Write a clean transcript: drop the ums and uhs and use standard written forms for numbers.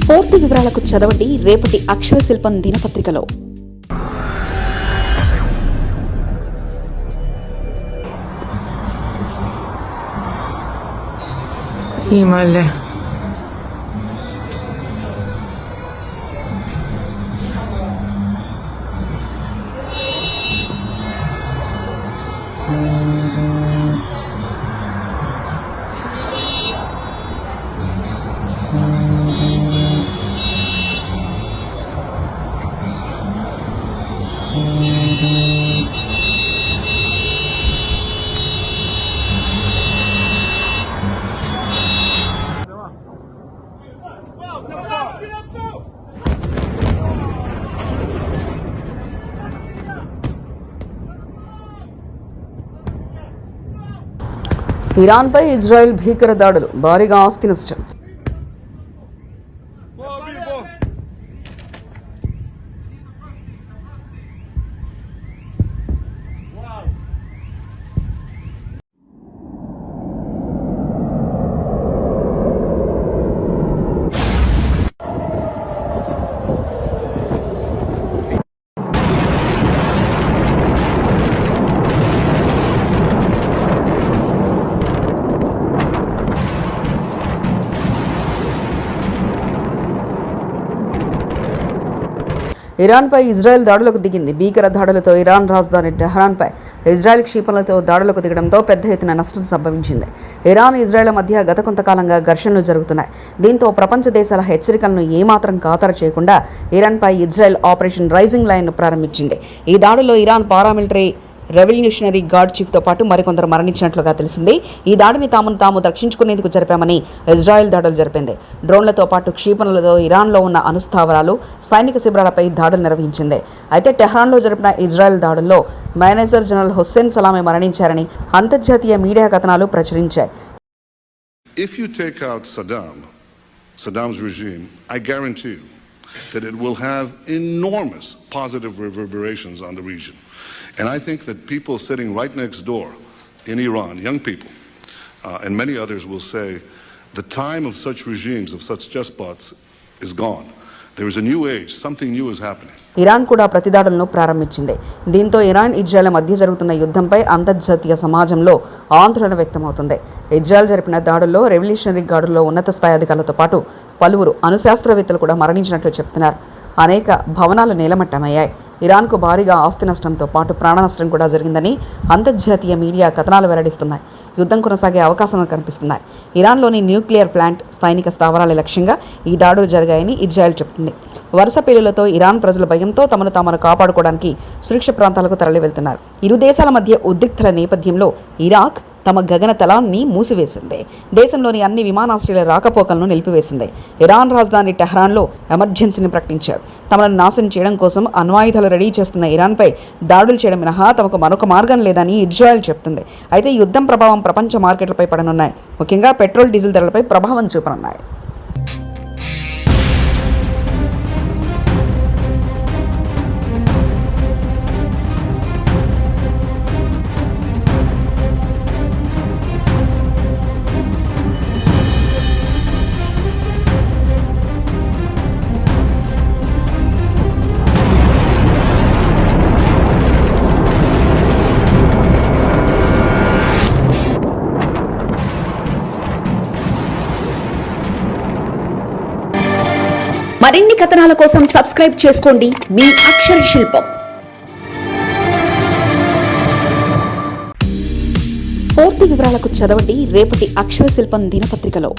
పూర్తి వివరాలకు చదవండి రేపటి అక్షర శిల్పం దినపత్రికలో. Himalaya. ఇరాన్పై ఇజ్రాయెల్ భీకర దాడులు, భారీగా ఆస్తి నష్టం. ఇరాన్పై ఇజ్రాయెల్ దాడులకు దిగింది. భీకర దాడులతో ఇరాన్ రాజధాని టెహ్రాన్పై ఇజ్రాయెల్ క్షిపణులతో దాడులకు దిగడంతో పెద్ద ఎత్తున నష్టం సంభవించింది. ఇరాన్, ఇజ్రాయెల్ మధ్య గత కొంతకాలంగా ఘర్షణలు జరుగుతున్నాయి. దీంతో ప్రపంచ దేశాల హెచ్చరికలను ఏమాత్రం ఖాతరు చేయకుండా ఇరాన్పై ఇజ్రాయెల్ ఆపరేషన్ రైజింగ్ లైన్ను ప్రారంభించింది. ఈ దాడుల్లో ఇరాన్ పారామిలిటరీ రెవల్యూషనరీ గార్డ్ చీఫ్తో పాటు మరికొందరు మరణించినట్లుగా తెలిసింది. ఈ దాడిని తాము రక్షించుకునేందుకు జరిపామని ఇజ్రాయెల్ దాడులు జరిపింది. డ్రోన్లతో పాటు క్షిపణులతో ఇరాన్లో ఉన్న అణుస్థావరాలు, సైనిక శిబిరాలపై దాడులు నిర్వహించింది. అయితే టెహ్రాన్లో జరిపిన ఇజ్రాయెల్ దాడుల్లో మేనేజర్ జనరల్ హుస్సేన్ సలామే మరణించారని అంతర్జాతీయ మీడియా కథనాలు ప్రచురించాయి. If you take out Saddam's regime, I guarantee you that it will have enormous positive reverberations on the region. And I think that people sitting right next door in Iran, young people, and many others will say, the time of such regimes, of such despots, is gone. There is a new age, something new is happening. Iran కూడా ప్రతిదాడులను ప్రారంభించింది. దీంతో Iran, Israel మధ్య జరుగుతున్న యుద్ధంపై అంతర్జాతీయ సమాజంలో ఆందోళన వ్యక్తమవుతుంది. Israel జరిపిన దాడుల్లో రెవల్యూషనరీ గార్డుల్లో ఉన్నత స్థాయి అధికారులతో పాటు పలువురు అణుశాస్త్రవేత్తలు కూడా మరణించినట్లు చెబుతున్నారు. అనేక భవనాలు నేలమట్టమయ్యాయి. ఇరాన్కు భారీగా ఆస్తి నష్టంతో పాటు ప్రాణ నష్టం కూడా జరిగిందని అంతర్జాతీయ మీడియా కథనాలు వెల్లడిస్తున్నాయి. యుద్ధం కొనసాగే అవకాశాలు కనిపిస్తున్నాయి. ఇరాన్లోని న్యూక్లియర్ ప్లాంట్, సైనిక స్థావరాల లక్ష్యంగా ఈ దాడులు జరిగాయని ఇజ్రాయెల్ చెబుతుంది. వరుస పేలులతో ఇరాన్ ప్రజల భయంతో తమను కాపాడుకోవడానికి సురక్షిత ప్రాంతాలకు తరలి వెళ్తున్నారు. ఇరు దేశాల మధ్య ఉద్రిక్తల నేపథ్యంలో ఇరాక్ తమ గగనతలాన్ని మూసివేసింది. దేశంలోని అన్ని విమానాశ్రయాల రాకపోకలను నిలిపివేసింది. ఇరాన్ రాజధాని టెహ్రాన్లో ఎమర్జెన్సీని ప్రకటించారు. తమను నాశనం చేయడం కోసం అణ్వాయుధాలు రెడీ చేస్తున్న ఇరాన్పై దాడులు చేయడం మినహా తమకు మరొక మార్గం లేదని ఇజ్రాయెల్ చెబుతుంది. అయితే యుద్ధం ప్రభావం ప్రపంచ మార్కెట్లపై పడనున్నాయి. ముఖ్యంగా పెట్రోల్, డీజిల్ ధరలపై ప్రభావం చూపనున్నాయి. మరిన్ని కథనాల కోసం సబ్స్క్రైబ్ చేసుకోండి మీ అక్షర శిల్పం. పూర్తి వివరాలకు చదవండి రేపటి అక్షర శిల్పం దినపత్రికలో.